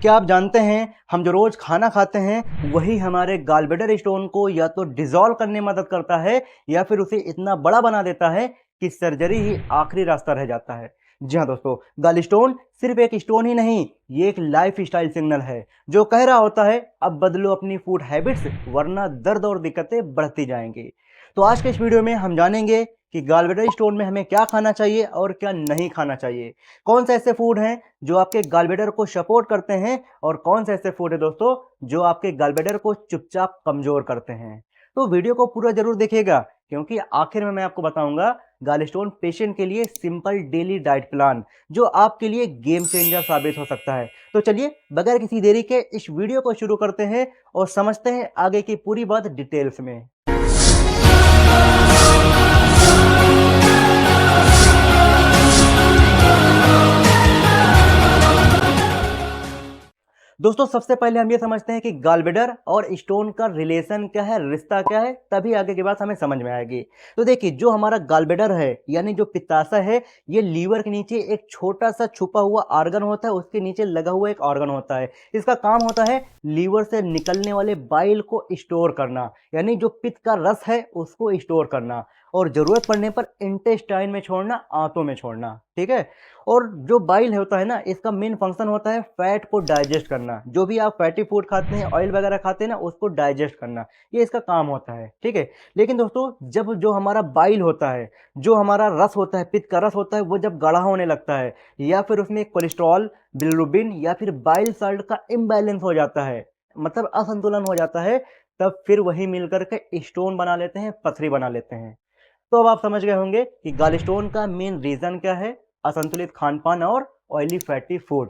क्या आप जानते हैं हम जो रोज खाना खाते हैं वही हमारे गॉलब्लैडर स्टोन को या तो डिसॉल्व करने में मदद करता है या फिर उसे इतना बड़ा बना देता है कि सर्जरी ही आखिरी रास्ता रह जाता है। जी हाँ दोस्तों, गॉल स्टोन सिर्फ एक स्टोन ही नहीं, ये एक लाइफ स्टाइल सिग्नल है जो कह रहा होता है अब बदलो अपनी फूड हैबिट्स वरना दर्द और दिक्कतें बढ़ती जाएंगी। तो आज के इस वीडियो में हम जानेंगे कि गॉलब्लैडर स्टोन में हमें क्या खाना चाहिए और क्या नहीं खाना चाहिए। कौन से ऐसे फूड हैं जो आपके गॉलब्लैडर को सपोर्ट करते हैं और कौन से ऐसे फूड है दोस्तों जो आपके गॉलब्लैडर को चुपचाप कमजोर करते हैं। तो वीडियो को पूरा जरूर देखिएगा क्योंकि आखिर में मैं आपको बताऊंगा गॉलस्टोन पेशेंट के लिए सिंपल डेली डाइट प्लान जो आपके लिए गेम चेंजर साबित हो सकता है। तो चलिए बगैर किसी देरी के इस वीडियो को शुरू करते हैं और समझते हैं आगे की पूरी बात डिटेल्स में। दोस्तों सबसे पहले हम ये समझते हैं कि गॉलब्लैडर और स्टोन का रिलेशन क्या है, रिश्ता क्या है, तभी आगे की बात हमें समझ में आएगी। तो देखिए जो हमारा गॉलब्लैडर है यानी जो पित्ताशय है, ये लीवर के नीचे एक छोटा सा छुपा हुआ ऑर्गन होता है, उसके नीचे लगा हुआ एक ऑर्गन होता है। इसका काम होता है लीवर से निकलने वाले बाइल को स्टोर करना, यानी जो पित्त का रस है उसको स्टोर करना और जरूरत पड़ने पर इंटेस्टाइन में छोड़ना, आंतों में छोड़ना। ठीक है। और जो बाइल होता है ना, इसका मेन फंक्शन होता है फैट को डाइजेस्ट करना। जो भी आप फैटी फूड खाते हैं, ऑयल वगैरह खाते हैं ना, उसको डाइजेस्ट करना, ये इसका काम होता है। ठीक है। लेकिन दोस्तों जब जो हमारा बाइल होता है, जो हमारा रस होता है, पित्त का रस होता है, वो जब गाढ़ा होने लगता है या फिर उसमें कोलेस्ट्रॉल, बिलिरुबिन या फिर बाइल साल्ट का इम्बैलेंस हो जाता है, मतलब असंतुलन हो जाता है, तब फिर वही मिलकर के स्टोन बना लेते हैं, पथरी बना लेते हैं। तो अब आप समझ गए होंगे कि गॉलस्टोन का मेन रीजन क्या है, असंतुलित खान-पान और ऑयली फैटी फूड।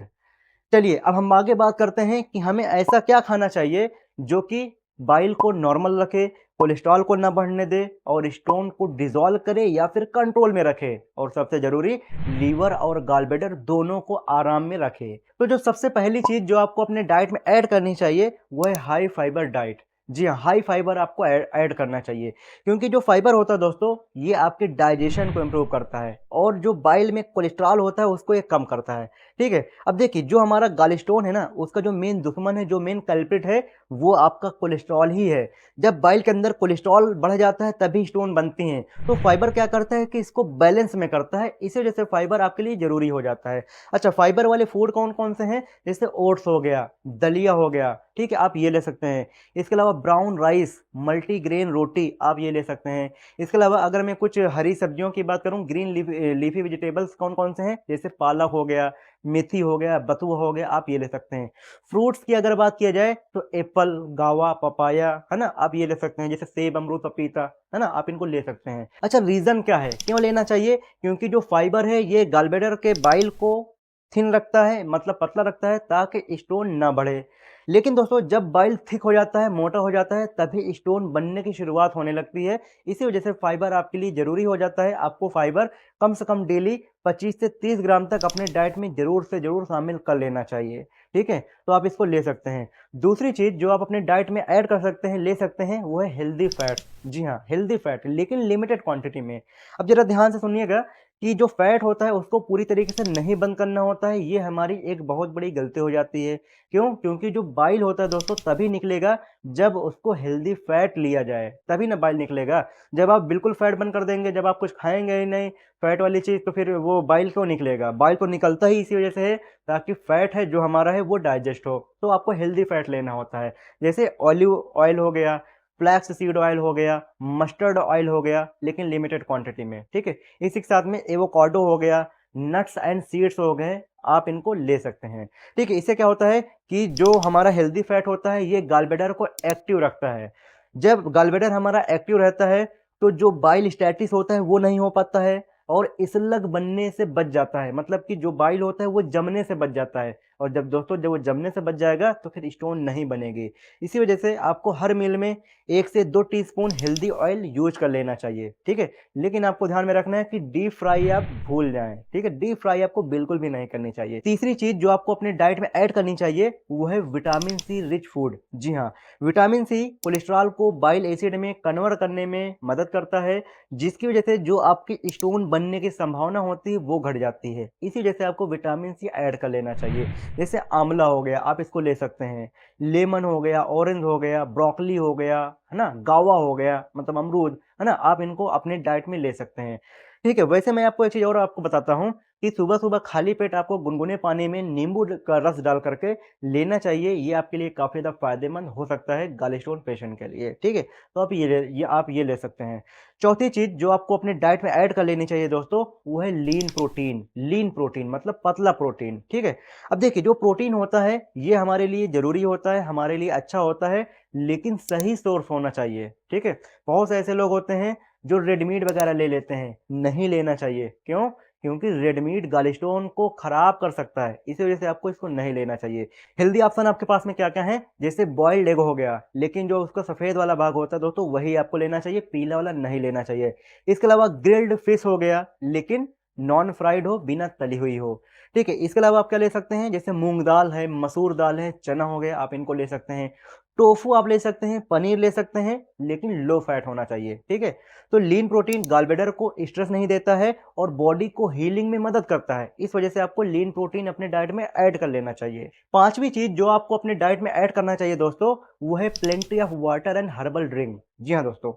चलिए अब हम आगे बात करते हैं कि हमें ऐसा क्या खाना चाहिए जो कि बाइल को नॉर्मल रखे, कोलेस्ट्रॉल को ना बढ़ने दे और स्टोन को डिसॉल्व करे या फिर कंट्रोल में रखे और सबसे जरूरी लीवर और गॉलब्लैडर दोनों को आराम में रखे। तो जो सबसे पहली चीज जो आपको अपने डाइट में ऐड करनी चाहिए वो है हाई फाइबर डाइट। जी हाँ, हाई फाइबर आपको ऐड करना चाहिए क्योंकि जो फाइबर होता है दोस्तों ये आपके डाइजेशन को इम्प्रूव करता है और जो बाइल में कोलेस्ट्रॉल होता है उसको ये कम करता है। ठीक है। अब देखिए जो हमारा गॉलस्टोन है ना, उसका जो मेन दुश्मन है, जो मेन कल्प्रिट है, वो आपका कोलेस्ट्रॉल ही है। जब बाइल के अंदर कोलेस्ट्रॉल बढ़ जाता है तभी स्टोन बनती हैं। तो फाइबर क्या करता है कि इसको बैलेंस में करता है, इसी वजह से फाइबर आपके लिए जरूरी हो जाता है। अच्छा, फाइबर वाले फूड कौन कौन से हैं? जैसे ओट्स हो गया, दलिया हो गया, ठीक है, आप ये ले सकते हैं। इसके अलावा ब्राउन राइस, मल्टीग्रेन रोटी आप ये ले सकते हैं। इसके अलावा अगर मैं कुछ हरी सब्जियों की बात करूं, ग्रीन लीफी वेजिटेबल्स कौन कौन से हैं? जैसे पालक हो गया, मेथी हो गया, बथुआ हो गया, आप ये ले सकते हैं। फ्रूट्स की अगर बात किया जाए तो एप्पल, गावा, पपाया, है ना, आप ये ले सकते हैं। जैसे सेब, अमरूद, पपीता, है ना, आप इनको ले सकते हैं। अच्छा, रीजन क्या है क्यों लेना चाहिए? क्योंकि जो फाइबर है ये गॉलब्लैडर के बाइल को थिन रखता है, मतलब पतला रखता है ताकि स्टोन ना बढ़े। लेकिन दोस्तों जब बाइल थिक हो जाता है, मोटा हो जाता है, तभी स्टोन बनने की शुरुआत होने लगती है। इसी वजह से फाइबर आपके लिए जरूरी हो जाता है। आपको फाइबर कम से कम डेली 25 से 30 ग्राम तक अपने डाइट में जरूर से जरूर शामिल कर लेना चाहिए। ठीक है, तो आप इसको ले सकते हैं। दूसरी चीज जो आप अपने डाइट में ऐड कर सकते हैं, ले सकते हैं, वो है हेल्दी फैट। जी हाँ, हेल्दी फैट, लेकिन लिमिटेड क्वांटिटी में। अब जरा ध्यान से सुनिएगा कि जो फैट होता है उसको पूरी तरीके से नहीं बंद करना होता है, ये हमारी एक बहुत बड़ी गलती हो जाती है। क्यों? क्योंकि जो बाइल होता है दोस्तों तभी निकलेगा जब उसको हेल्दी फैट लिया जाए, तभी ना बाइल निकलेगा। जब आप बिल्कुल फैट बंद कर देंगे, जब आप कुछ खाएंगे ही नहीं फैट वाली चीज, तो फिर वो बाइल क्यों निकलेगा? बाइल तो निकलता ही इसी वजह से है ताकि फैट है जो हमारा है वो डाइजेस्ट हो। तो आपको हेल्दी फैट लेना होता है। जैसे ऑलिव ऑयल हो गया, फ्लैक्स सीड ऑयल हो गया, मस्टर्ड ऑयल हो गया, लेकिन लिमिटेड क्वांटिटी में। ठीक है। इसी के साथ में एवोकाडो हो गया, नट्स एंड सीड्स हो गए, आप इनको ले सकते हैं। ठीक है। इससे क्या होता है कि जो हमारा हेल्दी फैट होता है ये गॉलब्लैडर को एक्टिव रखता है। जब गॉलब्लैडर हमारा एक्टिव रहता है तो जो बाइल स्टैटिस होता है वो नहीं हो पाता है और इसलग बनने से बच जाता है, मतलब कि जो बाइल होता है वो जमने से बच जाता है। और जब दोस्तों जब वो जमने से बच जाएगा तो फिर स्टोन नहीं बनेगी। इसी वजह से आपको हर मील में 1 से 2 टीस्पून हेल्दी ऑयल यूज कर लेना चाहिए। ठीक है। लेकिन आपको ध्यान में रखना है कि डीप फ्राई आप भूल जाएं। ठीक है, डीप फ्राई आपको बिल्कुल भी नहीं करनी चाहिए। तीसरी चीज जो आपको अपने डाइट में ऐड करनी चाहिए वो है विटामिन सी रिच फूड। जी हाँ, विटामिन सी कोलेस्ट्रॉल को बाइल एसिड में कन्वर्ट करने में मदद करता है, जिसकी वजह से जो आपकी स्टोन बनने की संभावना होती है वो घट जाती है। इसी वजह से आपको विटामिन सी ऐड कर लेना चाहिए। जैसे आंवला हो गया, आप इसको ले सकते हैं। लेमन हो गया, ऑरेंज हो गया, ब्रोकली हो गया, है ना, गावा हो गया मतलब अमरूद, है ना, आप इनको अपने डाइट में ले सकते हैं। ठीक है, वैसे मैं आपको एक चीज़ और आपको बताता हूँ कि सुबह-सुबह खाली पेट आपको गुनगुने पानी में नींबू का रस डाल करके लेना चाहिए। ये आपके लिए काफ़ी ज़्यादा फ़ायदेमंद हो सकता है गॉलस्टोन पेशेंट के लिए, ठीक है? तो आप ये ले सकते हैं। चौथी चीज़ जो आपको अपने डाइट में ऐड कर लेनी चाहिए दोस्तों, वो है लीन प्रोटीन मतलब पतला प्रोटीन, ठीक है? अब देखिए जो प्रोटीन होता है, ये हमारे लिए ज़रूरी होता है, हमारे लिए अच्छा होता है, लेकिन सही सोर्स होना चाहिए, ठीक है? बहुत से ऐसे लोग होते हैं जो रेड मीट वगैरह ले लेते हैं, नहीं लेना चाहिए। क्यों? क्योंकि रेड मीट गॉलस्टोन को खराब कर सकता है, इसी वजह से आपको इसको नहीं लेना चाहिए। हेल्दी ऑप्शन आपके पास में क्या-क्या है? जैसे बॉइल्ड एग हो गया, लेकिन जो उसका सफ़ेद वाला भाग होता है दोस्तों वही आपको लेना चाहिए, पीला वाला नहीं लेना चाहिए। इसके अलावा ग्रिल्ड फिश हो गया, लेकिन नॉन फ्राइड हो, बिना तली हुई हो। ठीक है, इसके अलावा आप क्या ले सकते हैं? जैसे मूँग दाल है, मसूर दाल है, चना हो गया, आप इनको ले सकते हैं। टोफू आप ले सकते हैं, पनीर ले सकते हैं, लेकिन लो फैट होना चाहिए, ठीक है? तो लीन प्रोटीन गॉलब्लैडर को स्ट्रेस नहीं देता है और बॉडी को हीलिंग में मदद करता है। इस वजह से आपको लीन प्रोटीन अपने डाइट में ऐड कर लेना चाहिए। पाँचवीं चीज़ जो आपको अपने डाइट में ऐड करना चाहिए दोस्तों, वो है plenty of water and herbal drink. जी हाँ दोस्तों,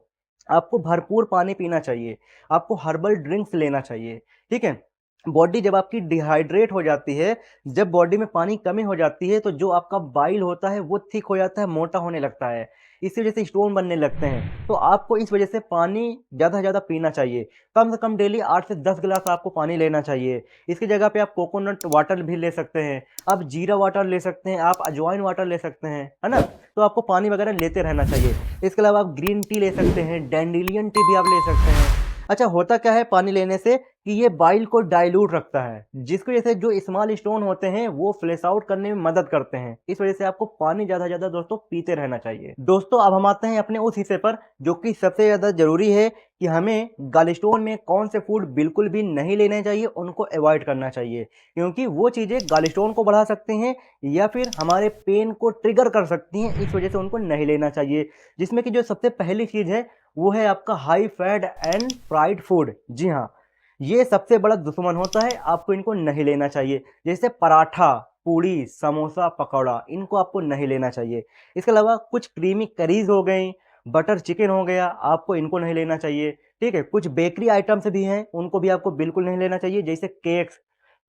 आपको भरपूर पानी पीना चाहिए, आपको हर्बल ड्रिंक्स लेना चाहिए, ठीक है? बॉडी जब आपकी डिहाइड्रेट हो जाती है, जब बॉडी में पानी कमी हो जाती है, तो जो आपका बाइल होता है, वो थिक हो जाता है, मोटा होने लगता है। इसी वजह से स्टोन बनने लगते हैं। तो आपको इस वजह से पानी ज़्यादा से ज़्यादा पीना चाहिए। कम से कम डेली 8 से 10 गिलास आपको पानी लेना चाहिए। इसकी जगह पे आप कोकोनट वाटर भी ले सकते हैं, आप जीरा वाटर ले सकते हैं, आप अजवाइन वाटर ले सकते हैं, है ना? तो आपको पानी वगैरह लेते रहना चाहिए। इसके अलावा आप ग्रीन टी ले सकते हैं, डैंडेलियन टी भी आप ले सकते हैं। अच्छा, होता क्या है पानी लेने से कि ये बाइल को डाइल्यूट रखता है, जिसकी वजह से जो स्मॉल स्टोन होते हैं वो फ्लैश आउट करने में मदद करते हैं। इस वजह से आपको पानी ज़्यादा से ज़्यादा दोस्तों पीते रहना चाहिए। दोस्तों अब हम आते हैं अपने उस हिस्से पर जो कि सबसे ज़्यादा ज़रूरी है कि हमें गॉलस्टोन में कौन से फूड बिल्कुल भी नहीं लेने चाहिए, उनको अवॉइड करना चाहिए। क्योंकि वो चीज़ें गॉलस्टोन को बढ़ा सकती हैं या फिर हमारे पेन को ट्रिगर कर सकती हैं, इस वजह से उनको नहीं लेना चाहिए। जिसमें कि जो सबसे पहली चीज़ है वो है आपका high fat and fried food. जी हाँ, ये सबसे बड़ा दुश्मन होता है, आपको इनको नहीं लेना चाहिए। जैसे पराठा, पूड़ी, समोसा, पकौड़ा, इनको आपको नहीं लेना चाहिए। इसके अलावा कुछ क्रीमी करीज़ हो गई, बटर चिकन हो गया, आपको इनको नहीं लेना चाहिए। ठीक है? कुछ बेकरी आइटम्स भी हैं, उनको भी आपको बिल्कुल नहीं लेना चाहिए, जैसे केक्स,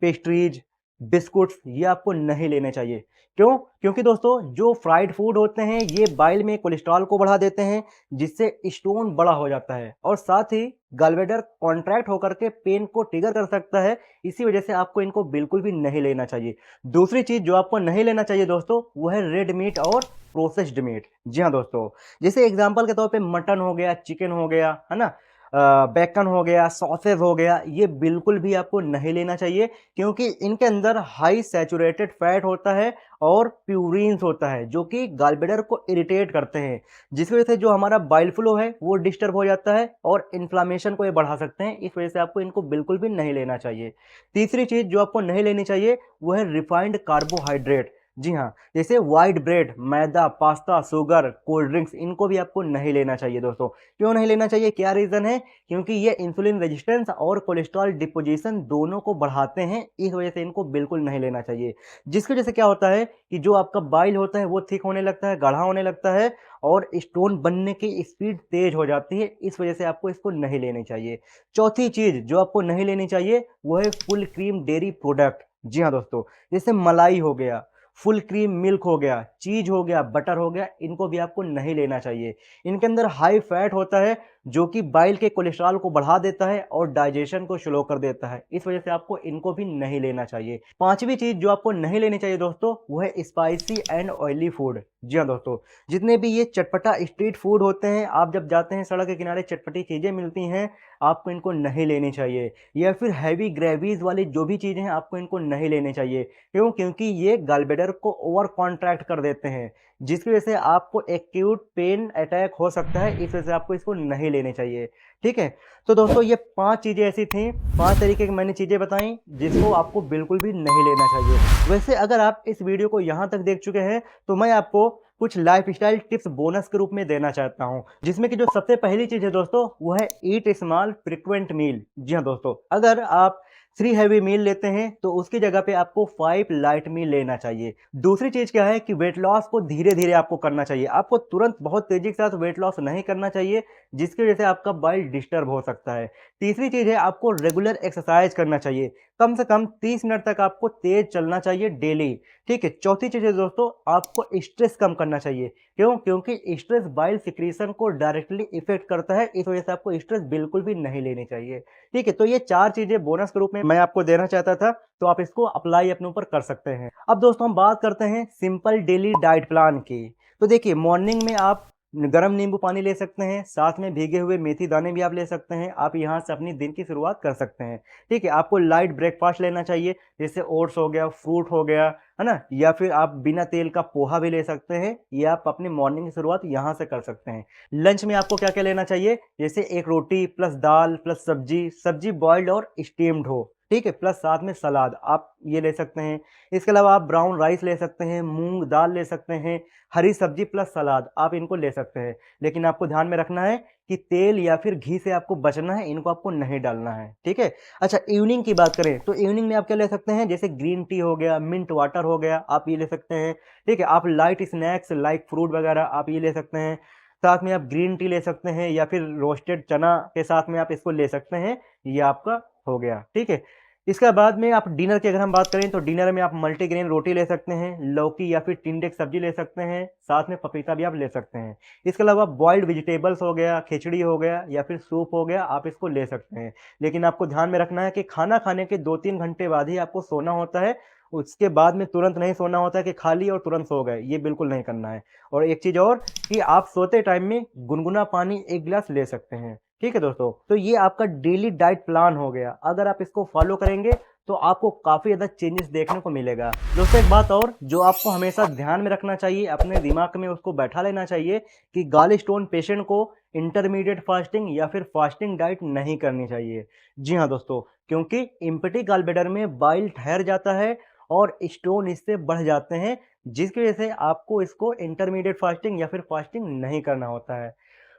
पेस्ट्रीज़, बिस्कुट्स, ये आपको नहीं लेने चाहिए। क्यों? क्योंकि दोस्तों जो फ्राइड फूड होते हैं, ये बाइल में कोलेस्ट्रॉल को बढ़ा देते हैं, जिससे स्टोन बड़ा हो जाता है और साथ ही गॉलब्लैडर कॉन्ट्रैक्ट होकर के पेन को ट्रिगर कर सकता है। इसी वजह से आपको इनको बिल्कुल भी नहीं लेना चाहिए। दूसरी चीज़ जो आपको नहीं लेना चाहिए दोस्तों, वो है रेड मीट और प्रोसेस्ड मीट। जी हाँ दोस्तों, जैसे एग्ज़ाम्पल के तौर पे मटन हो गया, चिकन हो गया, है ना? बेकन हो गया, सॉसेज हो गया, ये बिल्कुल भी आपको नहीं लेना चाहिए क्योंकि इनके अंदर हाई सैचुरेटेड फैट होता है और प्यूरिन्स होता है, जो कि गॉलब्लैडर को इरिटेट करते हैं, जिसकी वजह से जो हमारा बाइल फ्लो है, वो डिस्टर्ब हो जाता है और इन्फ्लेमेशन को ये बढ़ा सकते हैं। इस वजह से आपको इनको बिल्कुल भी नहीं लेना चाहिए। तीसरी चीज़ जो आपको नहीं लेनी चाहिए, वो है रिफाइंड कार्बोहाइड्रेट। जी हाँ, जैसे व्हाइट ब्रेड, मैदा, पास्ता, शुगर, कोल्ड ड्रिंक्स, इनको भी आपको नहीं लेना चाहिए दोस्तों। क्यों नहीं लेना चाहिए? क्या रीज़न है? क्योंकि ये इंसुलिन रेजिस्टेंस और कोलेस्ट्रॉल डिपोजिशन दोनों को बढ़ाते हैं, इस वजह से इनको बिल्कुल नहीं लेना चाहिए। जिसकी वजह से क्या होता है कि जो आपका बाइल होता है वो थिक होने लगता है, गाढ़ा होने लगता है और स्टोन बनने की स्पीड तेज़ हो जाती है, इस वजह से आपको इसको नहीं लेनी चाहिए। चौथी चीज़ जो आपको नहीं लेनी चाहिए वो है फुल क्रीम डेयरी प्रोडक्ट। जी हाँ दोस्तों, जैसे मलाई हो गया, फुल क्रीम मिल्क हो गया, चीज़ हो गया, बटर हो गया, इनको भी आपको नहीं लेना चाहिए। इनके अंदर हाई फैट होता है जो कि बाइल के कोलेस्ट्रॉल को बढ़ा देता है और डाइजेशन को स्लो कर देता है। इस वजह से आपको इनको भी नहीं लेना चाहिए। पाँचवीं चीज़ जो आपको नहीं लेनी चाहिए दोस्तों, वो है स्पाइसी एंड ऑयली फूड। जी हाँ दोस्तों, जितने भी ये चटपटा स्ट्रीट फूड होते हैं, आप जब जाते हैं सड़क के किनारे चटपटी चीज़ें मिलती हैं, आपको इनको नहीं लेनी चाहिए। या फिर हैवी ग्रेवीज़ वाली जो भी चीज़ें हैं, आपको इनको नहीं लेनी चाहिए। क्यों? क्योंकि ये गॉलब्लैडर को ओवर कॉन्ट्रैक्ट कर देते हैं, जिसकी वजह से आपको एक्यूट पेन अटैक हो सकता है, इस वजह से आपको इसको नहीं लेने चाहिए, ठीक है? तो दोस्तों ये 5 चीज़ें ऐसी थीं, 5 तरीके की मैंने चीज़ें बताई, जिसको आपको बिल्कुल भी नहीं लेना चाहिए। वैसे अगर आप इस वीडियो को यहाँ तक देख चुके हैं, तो मैं आपको कुछ लाइफ़स्टाइल टिप्स बोनस के रूप में देना चाहता हूँ, जिसमें कि जो सबसे पहली चीज़ है दोस्तों, वो है ईट स्मॉल फ्रीक्वेंट मील। जी हाँ दोस्तों, अगर आप 3 हैवी मील लेते हैं तो उसकी जगह पे आपको 5 लाइट मील लेना चाहिए। दूसरी चीज़ क्या है कि वेट लॉस को धीरे-धीरे आपको करना चाहिए। आपको तुरंत बहुत तेज़ी के साथ वेट लॉस नहीं करना चाहिए, जिसकी वजह से आपका बाइल डिस्टर्ब हो सकता है। तीसरी चीज़ है आपको रेगुलर एक्सरसाइज करना चाहिए। कम से कम 30 मिनट तक आपको तेज़ चलना चाहिए डेली, ठीक है? चौथी चीज़ है दोस्तों, आपको स्ट्रेस कम करना चाहिए। क्यों? क्योंकि स्ट्रेस बाइल सिक्रीशन को डायरेक्टली इफ़ेक्ट करता है, इस वजह से आपको स्ट्रेस बिल्कुल भी नहीं लेनी चाहिए। ठीक है, तो ये 4 चीज़ें बोनस के रूप में मैं आपको देना चाहता था, तो आप इसको अप्लाई अपने ऊपर कर सकते हैं। अब दोस्तों हम बात करते हैं सिंपल डेली डाइट प्लान की। तो देखिए मॉर्निंग में आप गरम नींबू पानी ले सकते हैं, साथ में भीगे हुए मेथी दाने भी आप ले सकते हैं। आप यहाँ से अपनी दिन की शुरुआत कर सकते हैं। ठीक है, आपको लाइट ब्रेकफास्ट लेना चाहिए, जैसे ओट्स हो गया, फ्रूट हो गया, है ना? या फिर आप बिना तेल का पोहा भी ले सकते हैं, या आप अपनी मॉर्निंग की शुरुआत यहाँ से कर सकते हैं। लंच में आपको क्या-क्या लेना चाहिए? जैसे 1 रोटी प्लस दाल प्लस सब्जी, सब्जी बॉइल्ड और स्टीम्ड हो, ठीक है? प्लस साथ में सलाद आप ये ले सकते हैं। इसके अलावा आप ब्राउन राइस ले सकते हैं, मूँग दाल ले सकते हैं, हरी सब्जी प्लस सलाद आप इनको ले सकते हैं। लेकिन आपको ध्यान में रखना है कि तेल या फिर घी से आपको बचना है, इनको आपको नहीं डालना है, ठीक है? अच्छा, इवनिंग की बात करें तो इवनिंग में आप क्या ले सकते हैं? जैसे ग्रीन टी हो गया, मिंट वाटर हो गया, आप ये ले सकते हैं, ठीक है? आप लाइट स्नैक्स लाइक फ्रूट वगैरह आप ये ले सकते हैं। साथ में आप ग्रीन टी ले सकते हैं, या फिर रोस्टेड चना के साथ में आप इसको ले सकते हैं, ये आपका हो गया, ठीक है? इसके बाद में आप डिनर की अगर हम बात करें तो डिनर में आप मल्टीग्रेन रोटी ले सकते हैं, लौकी या फिर टिंडे की सब्जी ले सकते हैं, साथ में पपीता भी आप ले सकते हैं। इसके अलावा बॉइल्ड वेजिटेबल्स हो गया, खिचड़ी हो गया या फिर सूप हो गया, आप इसको ले सकते हैं। लेकिन आपको ध्यान में रखना है कि खाना खाने के 2-3 घंटे बाद ही आपको सोना होता है, उसके बाद में तुरंत नहीं सोना होता है कि खा लिया और तुरंत सो गए, ये बिल्कुल नहीं करना है। और एक चीज़ और कि आप सोते टाइम में गुनगुना पानी 1 गिलास ले सकते हैं। ठीक है दोस्तों, तो ये आपका डेली डाइट प्लान हो गया। अगर आप इसको फॉलो करेंगे तो आपको काफ़ी ज़्यादा चेंजेस देखने को मिलेगा। दोस्तों एक बात और जो आपको हमेशा ध्यान में रखना चाहिए, अपने दिमाग में उसको बैठा लेना चाहिए कि गॉल स्टोन पेशेंट को इंटरमीडिएट फास्टिंग या फिर फास्टिंग डाइट नहीं करनी चाहिए। जी हाँ दोस्तों, क्योंकि एम्प्टी गॉल ब्लैडर में बाइल ठहर जाता है और स्टोन इससे बढ़ जाते हैं, जिसकी वजह से आपको इसको इंटरमीडिएट फास्टिंग या फिर फास्टिंग नहीं करना होता है।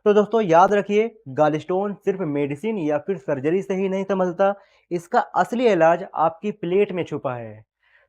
तो दोस्तों याद रखिए, गॉलस्टोन सिर्फ मेडिसिन या फिर सर्जरी से ही नहीं संभलता, इसका असली इलाज आपकी प्लेट में छुपा है।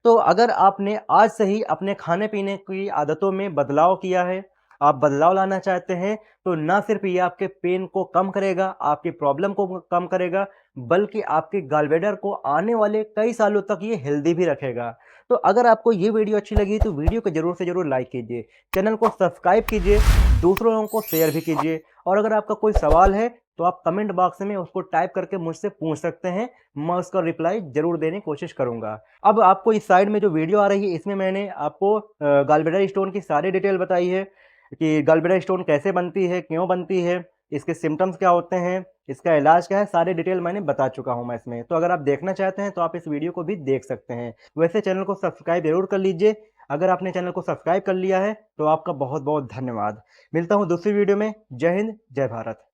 तो अगर आपने आज से ही अपने खाने-पीने की आदतों में बदलाव किया है, आप बदलाव लाना चाहते हैं, तो ना सिर्फ ये आपके पेन को कम करेगा, आपकी प्रॉब्लम को कम करेगा, बल्कि आपके गॉलब्लैडर को आने वाले कई सालों तक ये हेल्दी भी रखेगा। तो अगर आपको ये वीडियो अच्छी लगी तो वीडियो को ज़रूर से ज़रूर लाइक कीजिए, चैनल को सब्सक्राइब कीजिए, दूसरों लोगों को शेयर भी कीजिए, और अगर आपका कोई सवाल है तो आप कमेंट बॉक्स में उसको टाइप करके मुझसे पूछ सकते हैं, मैं उसका रिप्लाई ज़रूर देने की कोशिश करूँगा। अब आपको इस साइड में जो वीडियो आ रही है इसमें मैंने आपको गॉलब्लैडर स्टोन की सारी डिटेल बताई है कि गॉलब्लैडर स्टोन कैसे बनती है, क्यों बनती है, इसके सिम्पटम्स क्या होते हैं, इसका इलाज क्या है, सारे डिटेल मैंने बता चुका हूँ मैं इसमें। तो अगर आप देखना चाहते हैं तो आप इस वीडियो को भी देख सकते हैं। वैसे चैनल को सब्सक्राइब ज़रूर कर लीजिए। अगर आपने चैनल को सब्सक्राइब कर लिया है तो आपका बहुत-बहुत धन्यवाद। मिलता हूँ दूसरी वीडियो में। जय हिंद, जय भारत।